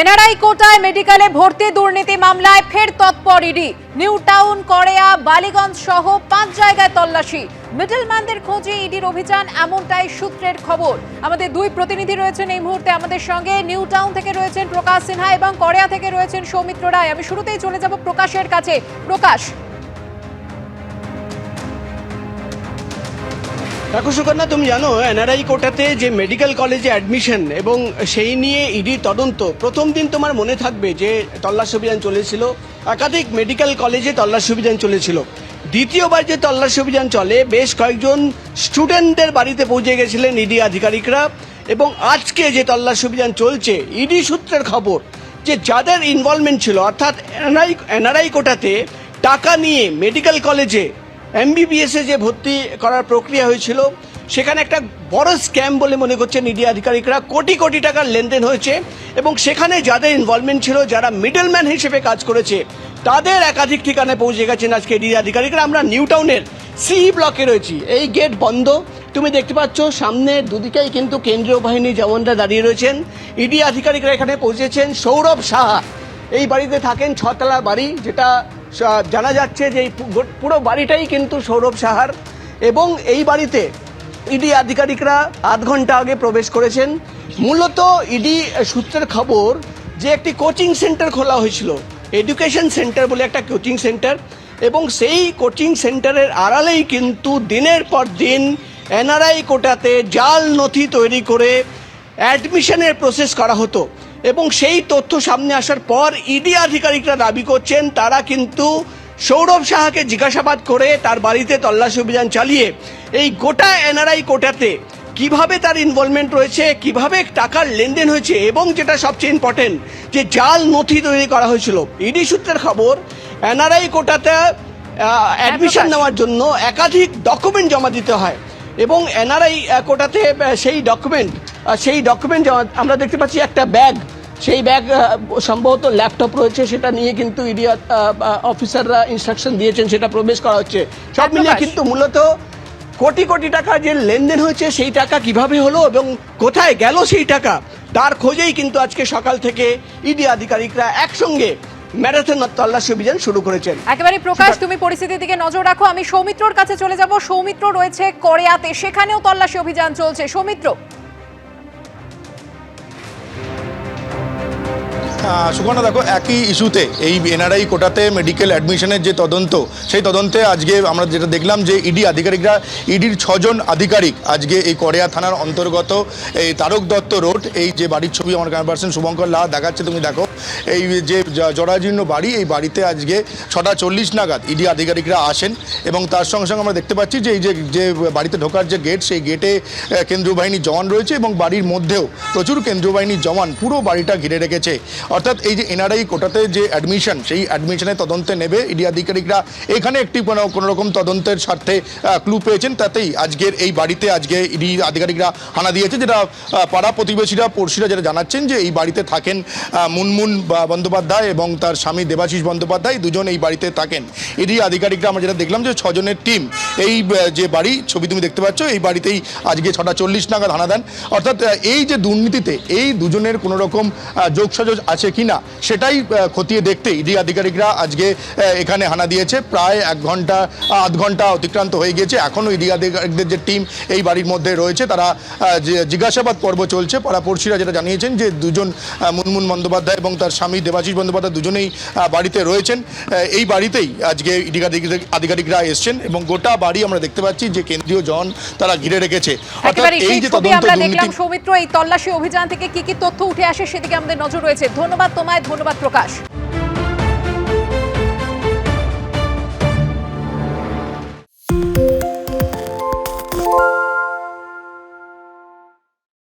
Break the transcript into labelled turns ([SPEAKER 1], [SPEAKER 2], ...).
[SPEAKER 1] NRI কোটায় মেডিকেলে ভর্তি দুর্নীতি মামলায় ফের তৎপর ED. New town, Karaya, Ballygunge সহ 5 জায়গায় তল্লাশি। মিডলম্যানদের খোঁজে ইডির অভিযান, এমনটাই সূত্রের খবর। আমাদের দুই প্রতিনিধি রয়েছেন এই মুহূর্তে আমাদের সঙ্গে। নিউ টাউন থেকে রয়েছেন প্রকাশ সিনহা এবং কড়েয়া থেকে রয়েছেন সৌমিত্র রায়। আমি শুরুতেই চলে যাব প্রকাশের কাছে। প্রকাশ,
[SPEAKER 2] দেখো সুকন্যা, তুমি জানো এনআরআই কোটাতে যে মেডিকেল কলেজে অ্যাডমিশন এবং সেই নিয়ে ইডি তদন্ত, প্রথম দিন তোমার মনে থাকবে যে তল্লাশি অভিযান চলেছিল, একাধিক মেডিকেল কলেজে তল্লাশি অভিযান চলেছিল। দ্বিতীয়বার যে তল্লাশি অভিযান চলে, বেশ কয়েকজন স্টুডেন্টদের বাড়িতে পৌঁছে গেছিলেন ইডি আধিকারিকরা। এবং আজকে যে তল্লাশি অভিযান চলছে, ইডি সূত্রের খবর যে যাদের ইনভলভমেন্ট ছিল, অর্থাৎ এনআরআই কোটাতে টাকা নিয়ে মেডিকেল কলেজে এমবিবিএসে যে ভর্তি করার প্রক্রিয়া হয়েছিল, সেখানে একটা বড় স্ক্যাম বলে মনে করছেন ইডি আধিকারিকরা। কোটি কোটি টাকার লেনদেন হয়েছে এবং সেখানে যাদের ইনভলভমেন্ট ছিল, যারা মিডলম্যান হিসেবে কাজ করেছে, তাদের একাধিক ঠিকানায় পৌঁছে গেছেন আজকে ইডি আধিকারিকরা। আমরা নিউ টাউনের সি ব্লকে রয়েছি। এই গেট বন্ধ, তুমি দেখতে পাচ্ছ সামনে দুদিকেই কিন্তু কেন্দ্রীয় বাহিনীর জওয়ানরা দাঁড়িয়ে রয়েছেন। ইডি আধিকারিকরা এখানে পৌঁছেছেন। সৌরভ সাহা এই বাড়িতে থাকেন, 6 তলার বাড়ি, যেটা জানা যাচ্ছে যে এই পুরো বাড়িটাই কিন্তু সৌরভ সাহার। এবং এই বাড়িতে ইডি আধিকারিকরা আধ ঘন্টা আগে প্রবেশ করেছেন। মূলত ইডি সূত্রের খবর যে একটি কোচিং সেন্টার খোলা হয়েছিল, এডুকেশন সেন্টার বলে একটা কোচিং সেন্টার, এবং সেই কোচিং সেন্টারের আড়ালেই কিন্তু দিনের পর দিন এনআরআই কোটাতে জাল নথি তৈরি করে অ্যাডমিশনের প্রসেস করা হতো। এবং সেই তথ্য সামনে আসার পর ইডি আধিকারিকরা দাবি করছেন তারা কিন্তু সৌরভ সাহাকে জিজ্ঞাসাবাদ করে তার বাড়িতে তল্লাশি অভিযান চালিয়ে এই গোটা এনআরআই কোটাতে কিভাবে তার ইনভলভমেন্ট রয়েছে, কিভাবে টাকার লেনদেন হয়েছে, এবং যেটা সবচেয়ে ইম্পর্টেন্ট যে জাল নথি তৈরি করা হয়েছিল। ইডি সূত্রের খবর, এনআরআই কোটাতে অ্যাডমিশন নেওয়ার জন্য একাধিক ডকুমেন্ট জমা দিতে হয় এবং এনআরআই কোটাতে সেই ডকুমেন্ট আমরা দেখতে পাচ্ছি একটা ব্যাগ, সেই ব্যাগ সম্ভবত ল্যাপটপ রয়েছে, সেটা নিয়ে কিন্তু ইডি অফিসাররা ইনস্ট্রাকশন দিয়েছেন, সেটা প্রবেশ করা হচ্ছে। সব মিলিয়ে কিন্তু মূলত কোটি কোটি টাকা যে লেনদেন হয়েছে, সেই টাকা কিভাবে হলো এবং কোথায় গেল সেই টাকা, তার খোঁজেই কিন্তু আজকে সকাল থেকে ইডি আধিকারিকরা একসঙ্গে ম্যারাথন তল্লাশি অভিযান শুরু করেছেন।
[SPEAKER 1] একেবারে প্রকাশ, তুমি পরিস্থিতির দিকে নজর রাখো। আমি সৌমিত্রর কাছে চলে যাব। সৌমিত্র রয়েছে কড়েয়াতে, সেখানেও তল্লাশি অভিযান চলছে। সৌমিত্র।
[SPEAKER 3] সুকন্যা, দেখো একই ইস্যুতে এই এনআরআই কোটাতে মেডিকেল অ্যাডমিশনের যে তদন্ত, সেই তদন্তে আজকে আমরা যেটা দেখলাম যে ইডি আধিকারিকরা, ইডির 6 জন আধিকারিক আজকে এই কড়েয়া থানার অন্তর্গত এই তারক দত্ত রোড, এই যে বাড়ির ছবি আমার ক্যামেরা পার্সন শুভঙ্কর লাহা দেখাচ্ছে, তুমি দেখো এই যে জরাজীর্ণ বাড়ি, এই বাড়িতে আজকে 6:40 নাগাদ ইডি আধিকারিকরা আসেন। এবং তার সঙ্গে সঙ্গে আমরা দেখতে পাচ্ছি যে এই যে বাড়িতে ঢোকার যে গেট, সেই গেটে কেন্দ্রীয় বাহিনীর জওয়ান রয়েছে এবং বাড়ির মধ্যেও প্রচুর কেন্দ্রীয় বাহিনীর জওয়ান পুরো বাড়িটা ঘিরে রেখেছে। অর্থাৎ এই যে এনআরআই কোটাতে যে অ্যাডমিশন, সেই অ্যাডমিশনের তদন্তে নেবে ইডি আধিকারিকরা। এখানে একটি কোনো রকম তদন্তের স্বার্থে ক্লু পেয়েছেন, তাতেই আজকের এই বাড়িতে আজকে ইডি আধিকারিকরা হানা দিয়েছে। যেটা পাড়া প্রতিবেশীরা, পড়শিরা যেটা জানাচ্ছেন যে এই বাড়িতে থাকেন মুনমুন বন্দ্যোপাধ্যায় এবং তার স্বামী দেবাশিস বন্দ্যোপাধ্যায়, দুজন এই বাড়িতে থাকেন। ইডি আধিকারিকরা আমরা যেটা দেখলাম যে 6 জনের টিম এই যে বাড়ি ছবি তুমি দেখতে পাচ্ছ, এই বাড়িতেই আজকে 6:40 নাগাদ হানা দেন। অর্থাৎ এই যে দুর্নীতিতে এই দুজনের কোনো রকম যোগসাজশ আছে কিনা, সেটাই খতিয়ে দেখতে ইডি আধিকারিকরা আজকে এখানে হানা দিয়েছে। প্রায় 1 ঘন্টা অতিক্রান্ত হয়ে গিয়েছে। এখনও ইডি আধিকারিকদের যে টিম এই বাড়ির মধ্যে রয়েছে, তারা যে জিজ্ঞাসাবাদ পর্ব চলছে। পাড়াপড়শিরা যেটা জানিয়েছেন যে দুজন মুনমুন বন্দ্যোপাধ্যায় এবং তার স্বামী দেবাশিস বন্দ্যোপাধ্যায় দুজনেই বাড়িতে রয়েছেন। এই বাড়িতেই আজকে ইডি আধিকারিকরা এসছেন এবং গোটা বাড়ি আমরা দেখতে পাচ্ছি যে কেন্দ্রীয় জন তারা ঘিরে রেখেছে। অর্থাৎ এই যে তদন্ত দুর্নীতি,
[SPEAKER 1] সৌমিত্র, এই তল্লাশি অভিযান থেকে কি কি তথ্য উঠে আসে সেদিকে আমাদের নজর রয়েছে। ধন্যবাদ তোমায়, ধন্যবাদ প্রকাশ।